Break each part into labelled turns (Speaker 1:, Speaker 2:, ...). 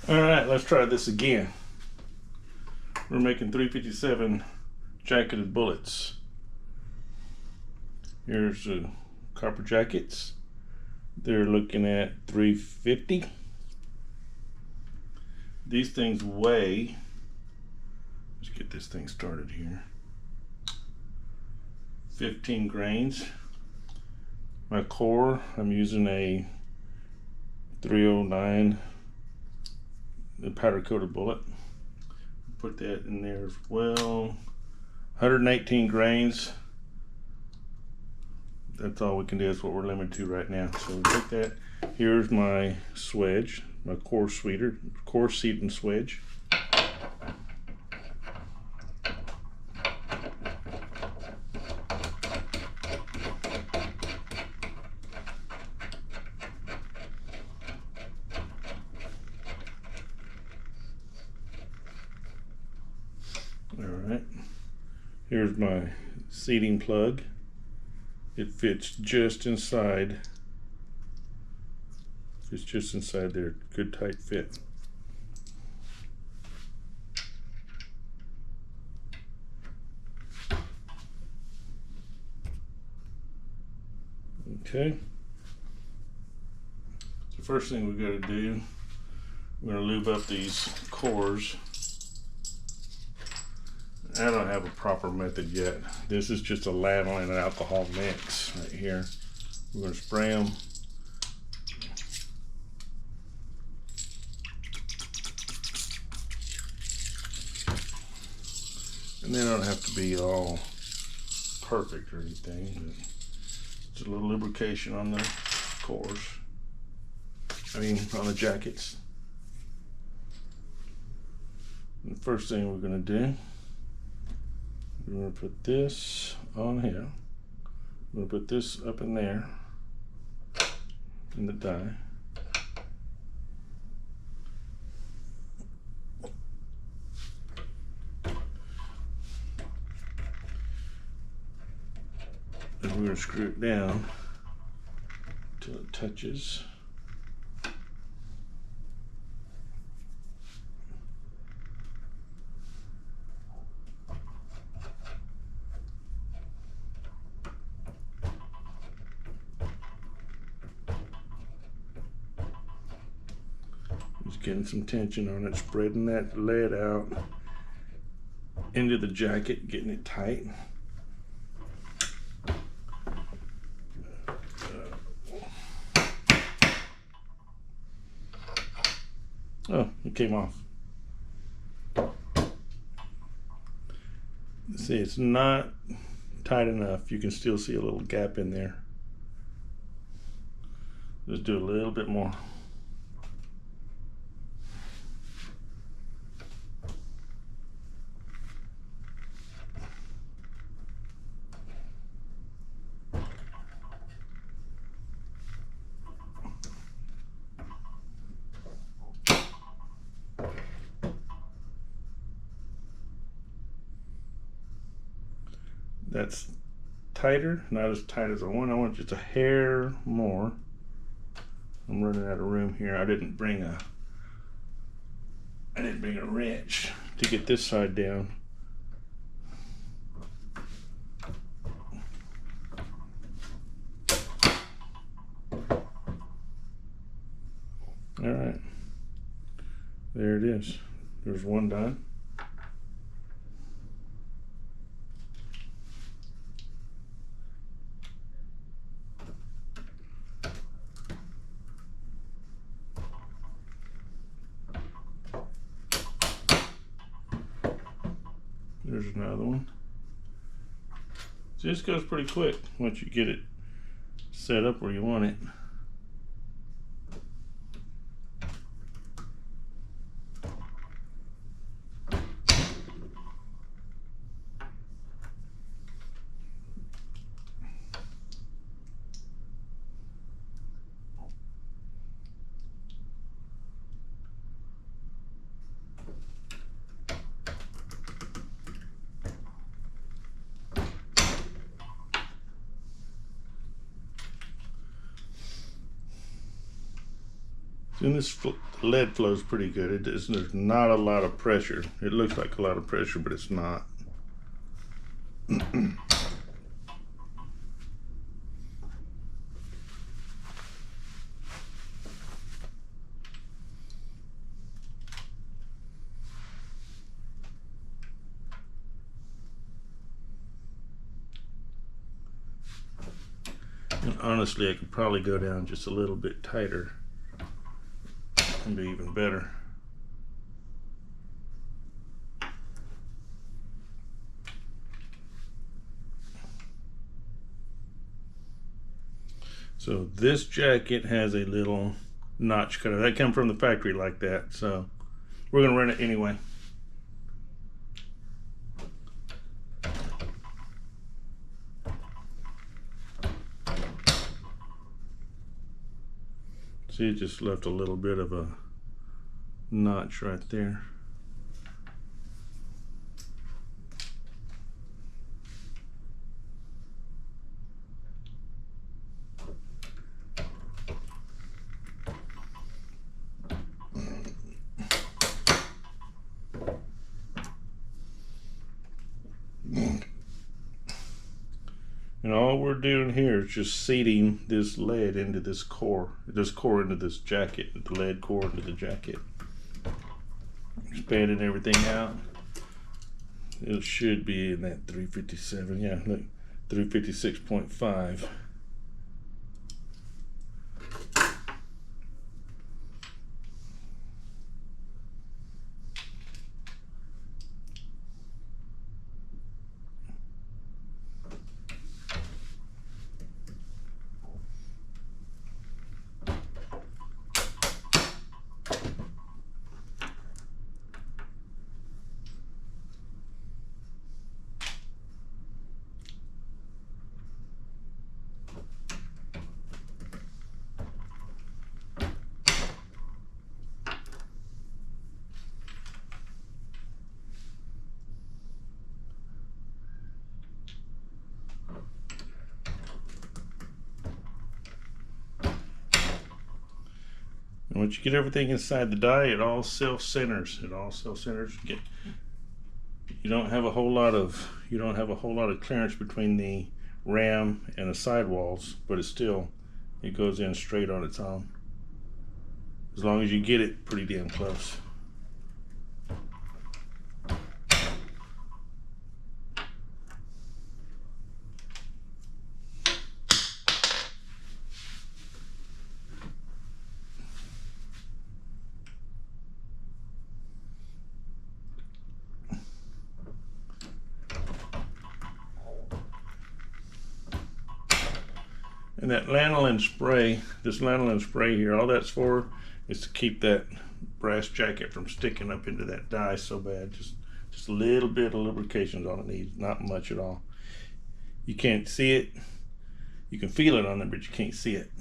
Speaker 1: All right, let's try this again. We're making 357 jacketed bullets. Here's the copper jackets. They're looking at 350. These things weigh, let's get this thing started here, 15 grains. My core, I'm using a 309, the powder coated bullet. Put that in there as well. 118 grains. That's all we can do. That's what we're limited to right now. So we take that. Here's my swage, my core seat and swage. Alright, here's my seating plug. It fits just inside. It's just inside there. Good tight fit. Okay. The first thing we got to do, we're going to lube up these cores. I don't have a proper method yet. This is just a lanolin and alcohol mix right here. We're going to spray them. And they don't have to be all perfect or anything, but just a little lubrication on the cores. I mean, on the jackets. And the first thing we're going to do, we're going to put this on here. We're going to put this up in there, in the die. And we're going to screw it down until it touches. Just getting some tension on it, spreading that lead out into the jacket, getting it tight. Oh, it came off. See, it's not tight enough. You can still see a little gap in there. Just do a little bit more. That's tighter, not as tight as I want. I want just a hair more. I'm running out of room here. I didn't bring a wrench to get this side down. All right, there it is. There's one done. There's another one. So this goes pretty quick once you get it set up where you want it. And this lead flows pretty good. There's not a lot of pressure. It looks like a lot of pressure, but it's not. And honestly, I could probably go down just a little bit tighter and be even better. So this jacket has a little notch cutter. That came from the factory like that, so we're gonna run it anyway. See, it just left a little bit of a notch right there. And all we're doing here is just seating this lead into this core into this jacket, the lead core into the jacket. Expanding everything out. It should be in that 357, yeah, look, 356.5. And once you get everything inside the die, it all self-centers. It all self-centers. You don't have a whole lot of clearance between the ram and the sidewalls, but it goes in straight on its own. As long as you get it pretty damn close. And that lanolin spray, this lanolin spray here, all that's for is to keep that brass jacket from sticking up into that die so bad. Just a little bit of lubrication is all it needs, not much at all. You can't see it. You can feel it on there, but you can't see it.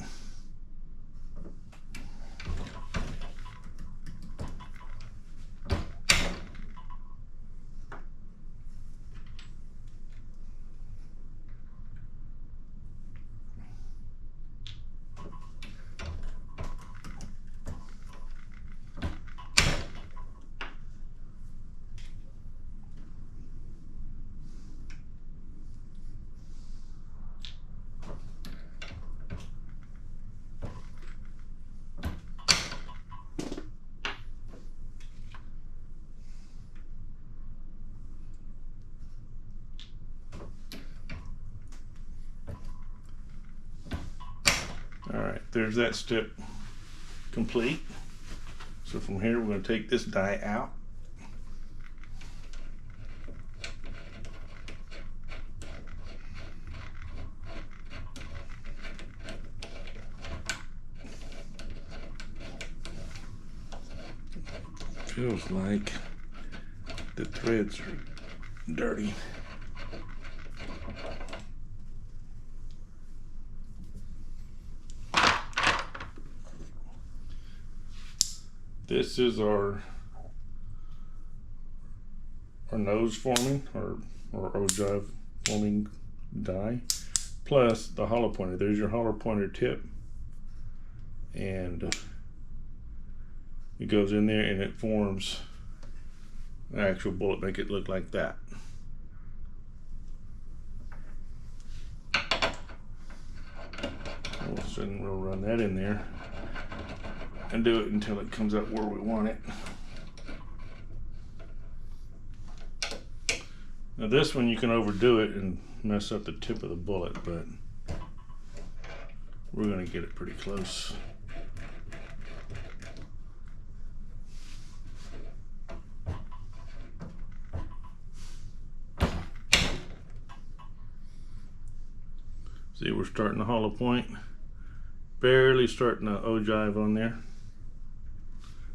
Speaker 1: All right, there's that step complete. So from here, we're going to take this die out. Feels like the threads are dirty. This is our nose forming or ogive forming die, plus the hollow pointer. There's your hollow pointer tip, and It goes in there and it forms an actual bullet, make it look like that. We'll run that in there and do it until it comes up where we want it. Now this one you can overdo it and mess up the tip of the bullet, but we're going to get it pretty close. See, we're starting the hollow point, barely starting the ogive on there.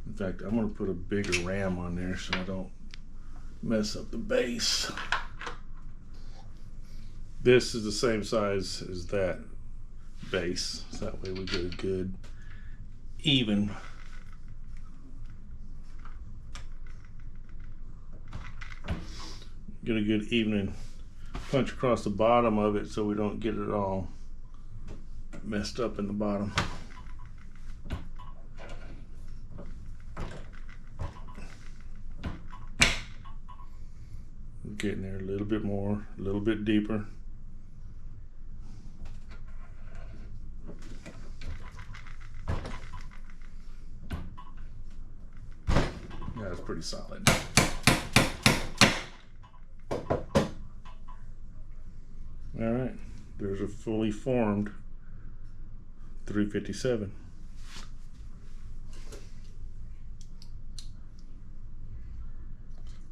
Speaker 1: In fact, I'm going to put a bigger ram on there so I don't mess up the base. This is the same size as that base, so that way we get a good even evening punch across the bottom of it so we don't get it all messed up in the bottom. We're getting there a little bit more, a little bit deeper. That's pretty solid. All right, there's a fully formed 357.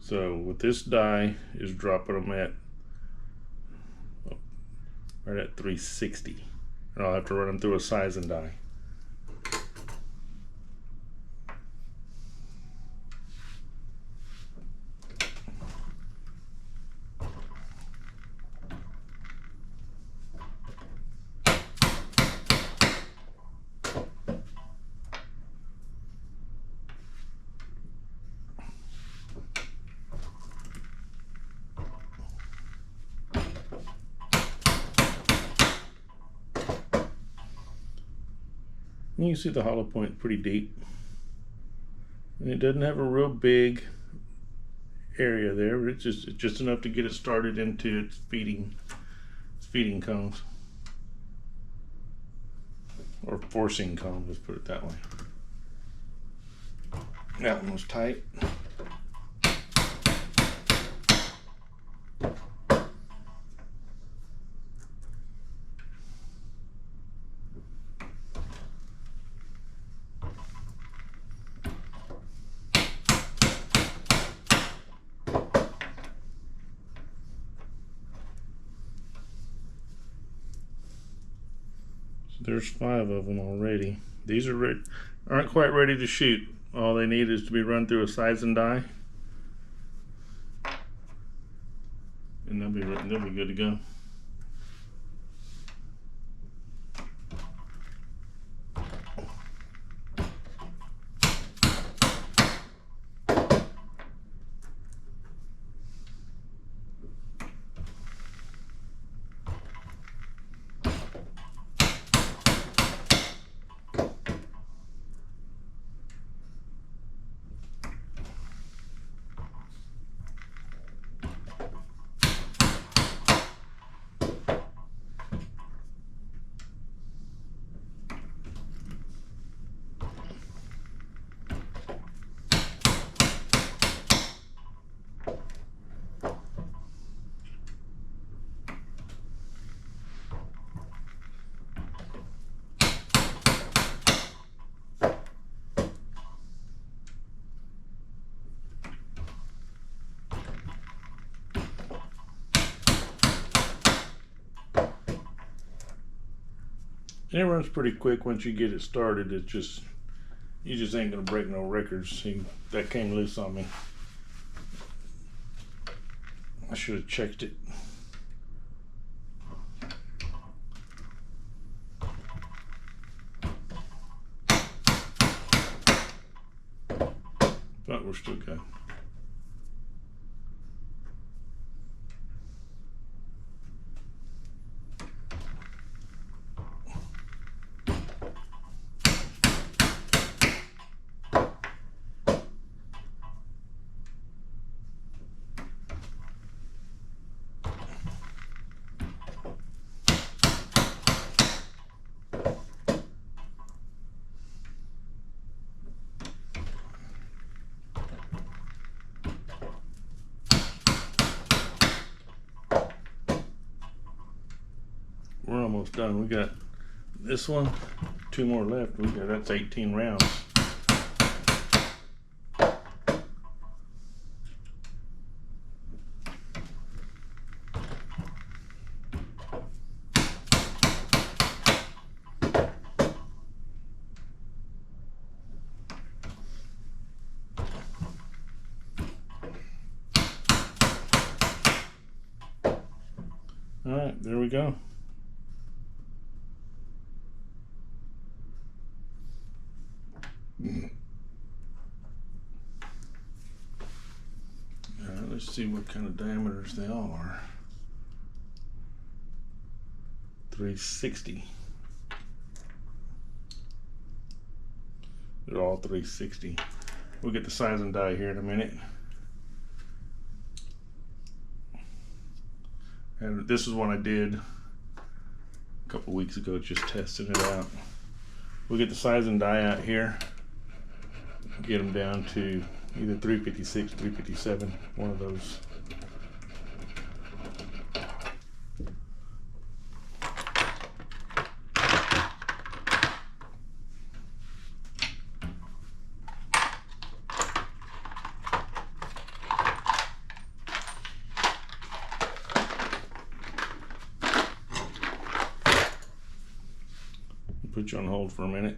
Speaker 1: So with this die is dropping them at right at 360. And I'll have to run them through a sizing die. And you can see the hollow point pretty deep, and it doesn't have a real big area there. It's just enough to get it started into its feeding cones, or forcing cones. Let's put it that way. That one was tight. There's 5 of them already. These aren't quite ready to shoot. All they need is to be run through a sizing die, and they'll be good to go. And it runs pretty quick once you get it started. You just ain't gonna break no records. See, that came loose on me. I should have checked it. But we're still good. almost done. We got this one, 2 more left. That's 18 rounds. All right, there we go. Let's see what kind of diameters they all are. 360. They're all 360. We'll get the size and die here in a minute. And this is one I did a couple weeks ago, just testing it out. We'll get the size and die out here. Get them down to either 356, 357, one of those. Put you on hold for a minute.